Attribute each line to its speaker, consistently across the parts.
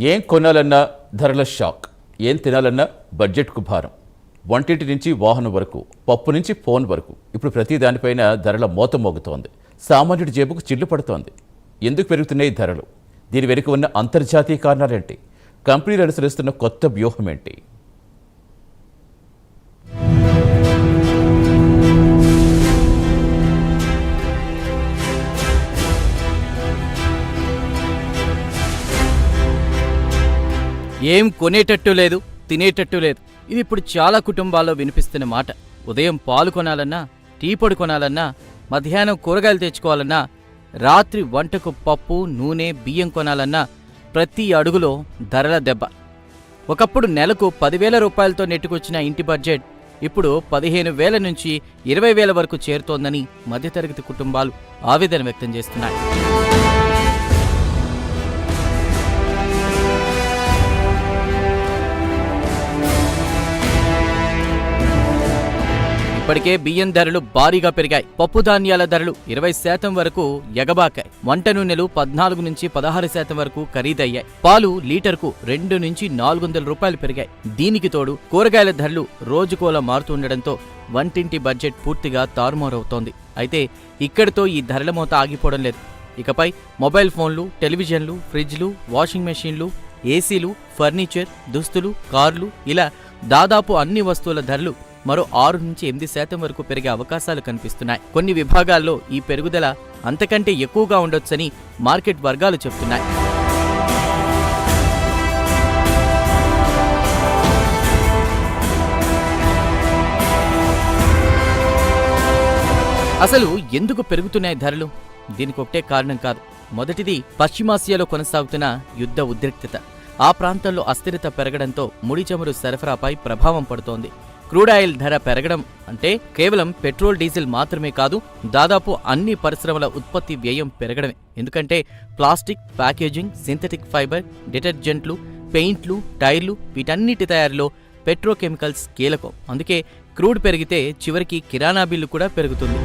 Speaker 1: ఏం కొనాలన్నా ధరల షాక్, ఏం తినాలన్నా బడ్జెట్కు భారం. వంటింటి నుంచి వాహనం వరకు, పప్పు నుంచి ఫోన్ వరకు ఇప్పుడు ప్రతి దానిపైన ధరల మోత మోగుతోంది. సామాన్యుడి జేబుకు చిల్లు పడుతోంది. ఎందుకు పెరుగుతున్నాయి ధరలు? దీని వెనుక ఉన్న అంతర్జాతీయ కారణాలేంటి? కంపెనీలు అనుసరిస్తున్న కొత్త వ్యూహం ఏంటి?
Speaker 2: ఏం కొనేటట్టు లేదు, తినేటట్టు లేదు. ఇది ఇప్పుడు చాలా కుటుంబాల్లో వినిపిస్తున్న మాట. ఉదయం పాలు కొనాలన్నా, టీ పొడి కొనాలన్నా, మధ్యాహ్నం కూరగాయలు తెచ్చుకోవాలన్నా, రాత్రి వంటకు పప్పు, నూనె, బియ్యం కొనాలన్నా ప్రతి అడుగులో ధరల దెబ్బ. ఒకప్పుడు నెలకు 10,000 రూపాయలతో నెట్టుకొచ్చిన ఇంటి బడ్జెట్ ఇప్పుడు 15,000 నుంచి 20,000 వరకు చేరుతోందని మధ్యతరగతి కుటుంబాలు ఆవేదన వ్యక్తం చేస్తున్నాయి. ఇప్పటికే బియ్యం ధరలు భారీగా పెరిగాయి. పప్పు ధాన్యాల ధరలు 20% వరకు ఎగబాకాయి. వంట నూనెలు 14 నుంచి 16% వరకు ఖరీదయ్యాయి. పాలు లీటర్కు 2 నుంచి 400 రూపాయలు పెరిగాయి. దీనికి తోడు కూరగాయల ధరలు రోజుకోలా మారుతుండటంతో వంటింటి బడ్జెట్ పూర్తిగా తారుమారవుతోంది. అయితే ఇక్కడితో ఈ ధరల మోత ఆగిపోవడం లేదు. ఇకపై మొబైల్ ఫోన్లు, టెలివిజన్లు, ఫ్రిడ్జ్లు, వాషింగ్ మెషీన్లు, ఏసీలు, ఫర్నిచర్, దుస్తులు, కార్లు ఇలా దాదాపు అన్ని వస్తువుల ధరలు మరో 6 నుంచి 8% వరకు పెరిగే అవకాశాలు కనిపిస్తున్నాయి. కొన్ని విభాగాల్లో ఈ పెరుగుదల అంతకంటే ఎక్కువగా ఉండొచ్చని మార్కెట్ వర్గాలు చెబుతున్నాయి. అసలు ఎందుకు పెరుగుతున్నాయి ధరలు? దీనికి ఒకటే కారణం కాదు. మొదటిది పశ్చిమాసియాలో కొనసాగుతున్న యుద్ధ ఉద్రిక్తత. ఆ ప్రాంతంలో అస్థిరత పెరగడంతో ముడి చమురు సరఫరాపై ప్రభావం పడుతోంది. క్రూడ్ ఆయిల్ ధర పెరగడం అంటే కేవలం పెట్రోల్, డీజిల్ మాత్రమే కాదు, దాదాపు అన్ని పరిశ్రమల ఉత్పత్తి వ్యయం పెరగడమే. ఎందుకంటే ప్లాస్టిక్, ప్యాకేజింగ్, సింథటిక్ ఫైబర్, డిటర్జెంట్లు, పెయింట్లు, టైర్లు వీటన్నిటి తయారీలో పెట్రోకెమికల్స్ కీలకం. అందుకే క్రూడ్ పెరిగితే చివరికి కిరాణా బిల్లు కూడా పెరుగుతుంది.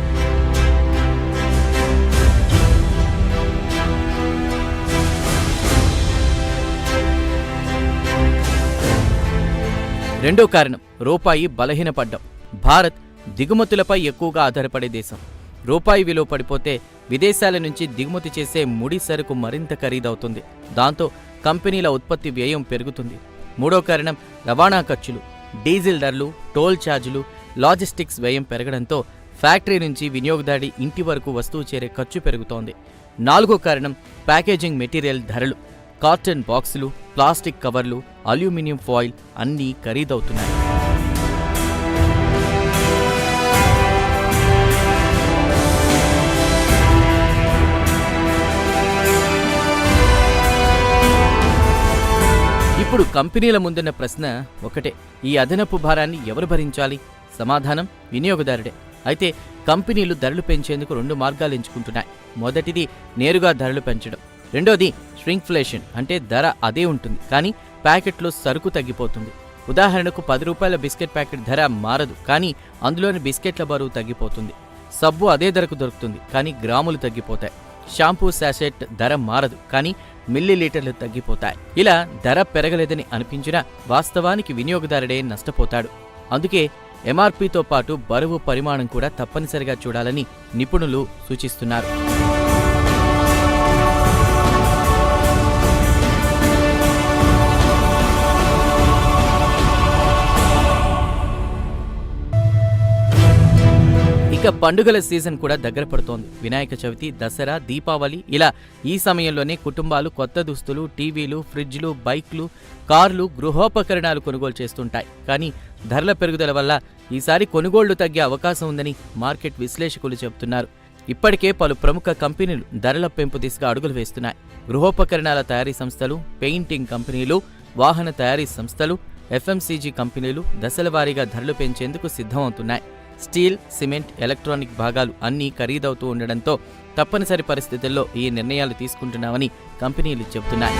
Speaker 2: రెండో కారణం రూపాయి బలహీనపడ్డం. భారత్ దిగుమతులపై ఎక్కువగా ఆధారపడే దేశం. రూపాయి విలువ పడిపోతే విదేశాల నుంచి దిగుమతి చేసే ముడి సరుకు మరింత ఖరీదవుతుంది. దాంతో కంపెనీల ఉత్పత్తి వ్యయం పెరుగుతుంది. మూడో కారణం రవాణా ఖర్చులు. డీజిల్ ధరలు, టోల్ ఛార్జీలు, లాజిస్టిక్స్ వ్యయం పెరగడంతో ఫ్యాక్టరీ నుంచి వినియోగదారుడి ఇంటి వరకు వస్తువు చేరే ఖర్చు పెరుగుతోంది. నాలుగో కారణం ప్యాకేజింగ్ మెటీరియల్ ధరలు. కాటన్ బాక్సులు, ప్లాస్టిక్ కవర్లు, అల్యూమినియం ఫాయిల్ అన్నీ ఖరీదవుతున్నాయి. ఇప్పుడు కంపెనీల ముందున్న ప్రశ్న ఒకటే: ఈ అదనపు భారాన్ని ఎవరు భరించాలి? సమాధానం వినియోగదారుడే. అయితే కంపెనీలు ధరలు పెంచేందుకు 2 మార్గాలు ఎంచుకుంటున్నాయి. మొదటిది నేరుగా ధరలు పెంచడం. రెండోది ష్రింక్ఫ్లేషన్, అంటే ధర అదే ఉంటుంది కానీ ప్యాకెట్లో సరుకు తగ్గిపోతుంది. ఉదాహరణకు 10 రూపాయల బిస్కెట్ ప్యాకెట్ ధర మారదు, కానీ అందులోని బిస్కెట్ల బరువు తగ్గిపోతుంది. సబ్బు అదే ధరకు దొరుకుతుంది కానీ గ్రాములు తగ్గిపోతాయి. షాంపూ శాషెట్ ధర మారదు కానీ మిల్లీలీటర్లు తగ్గిపోతాయి. ఇలా ధర పెరగలేదని అనిపించినా వాస్తవానికి వినియోగదారుడే నష్టపోతాడు. అందుకే ఎంఆర్పీతో పాటు బరువు పరిమాణం కూడా తప్పనిసరిగా చూడాలని నిపుణులు సూచిస్తున్నారు. ఇక పండుగల సీజన్ కూడా దగ్గర పడుతోంది. వినాయక చవితి, దసరా, దీపావళి ఇలా ఈ సమయంలోనే కుటుంబాలు కొత్త దుస్తులు, టీవీలు, ఫ్రిడ్జ్లు, బైక్లు, కార్లు, గృహోపకరణాలు కొనుగోలు చేస్తుంటాయి. కానీ ధరల పెరుగుదల వల్ల ఈసారి కొనుగోళ్లు తగ్గే అవకాశం ఉందని మార్కెట్ విశ్లేషకులు చెబుతున్నారు. ఇప్పటికే పలు ప్రముఖ కంపెనీలు ధరల పెంపు దిశగా అడుగులు వేస్తున్నాయి. గృహోపకరణాల తయారీ సంస్థలు, పెయింటింగ్ కంపెనీలు, వాహన తయారీ సంస్థలు, ఎఫ్ఎంసీజీ కంపెనీలు దశలవారీగా ధరలు పెంచేందుకు సిద్ధమవుతున్నాయి. స్టీల్, సిమెంట్, ఎలక్ట్రానిక్ భాగాలు అన్నీ ఖరీదవుతూ ఉండడంతో తప్పనిసరి పరిస్థితుల్లో ఈ నిర్ణయాలు తీసుకుంటున్నామని కంపెనీలు చెబుతున్నాయి.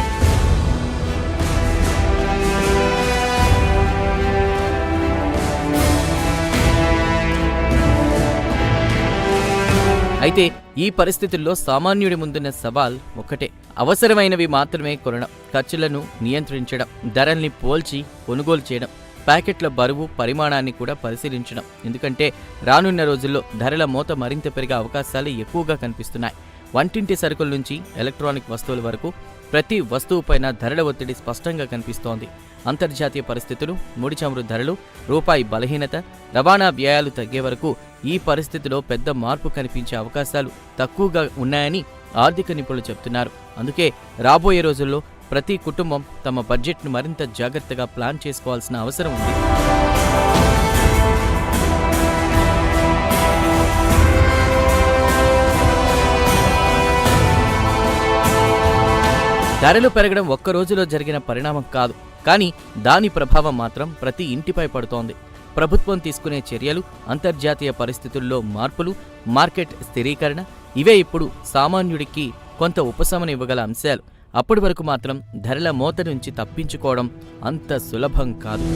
Speaker 2: అయితే ఈ పరిస్థితుల్లో సామాన్యుడి ముందున్న సవాల్ ఒకటే: అవసరమైనవి మాత్రమే కొనడం, ఖర్చులను నియంత్రించడం, ధరల్ని పోల్చి కొనుగోలు చేయడం, ప్యాకెట్ల బరువు పరిమాణాన్ని కూడా పరిశీలించడం. ఎందుకంటే రానున్న రోజుల్లో ధరల మోత మరింత పెరిగే అవకాశాలు ఎక్కువగా కనిపిస్తున్నాయి. వంటింటి సరుకుల నుంచి ఎలక్ట్రానిక్ వస్తువుల వరకు ప్రతి వస్తువుపైన ధరల ఒత్తిడి స్పష్టంగా కనిపిస్తోంది. అంతర్జాతీయ పరిస్థితులు, ముడి చమురు ధరలు, రూపాయి బలహీనత, రవాణా వ్యయాలు తగ్గే వరకు ఈ పరిస్థితిలో పెద్ద మార్పు కనిపించే అవకాశాలు తక్కువగా ఉన్నాయని ఆర్థిక నిపుణులు చెబుతున్నారు. అందుకే రాబోయే రోజుల్లో ప్రతి కుటుంబం తమ బడ్జెట్ను మరింత జాగ్రత్తగా ప్లాన్ చేసుకోవాల్సిన అవసరం ఉంది. ధరలు పెరగడం ఒక్క రోజులో జరిగిన పరిణామం కాదు, కానీ దాని ప్రభావం మాత్రం ప్రతి ఇంటిపై పడుతోంది. ప్రభుత్వం తీసుకునే చర్యలు, అంతర్జాతీయ పరిస్థితుల్లో మార్పులు, మార్కెట్ స్థిరీకరణ ఇవే ఇప్పుడు సామాన్యుడికి కొంత ఉపశమనం ఇవ్వగల అంశాలు. అప్పటి వరకు మాత్రం ధరల మోత నుంచి తప్పించుకోవడం అంత సులభం కాదు.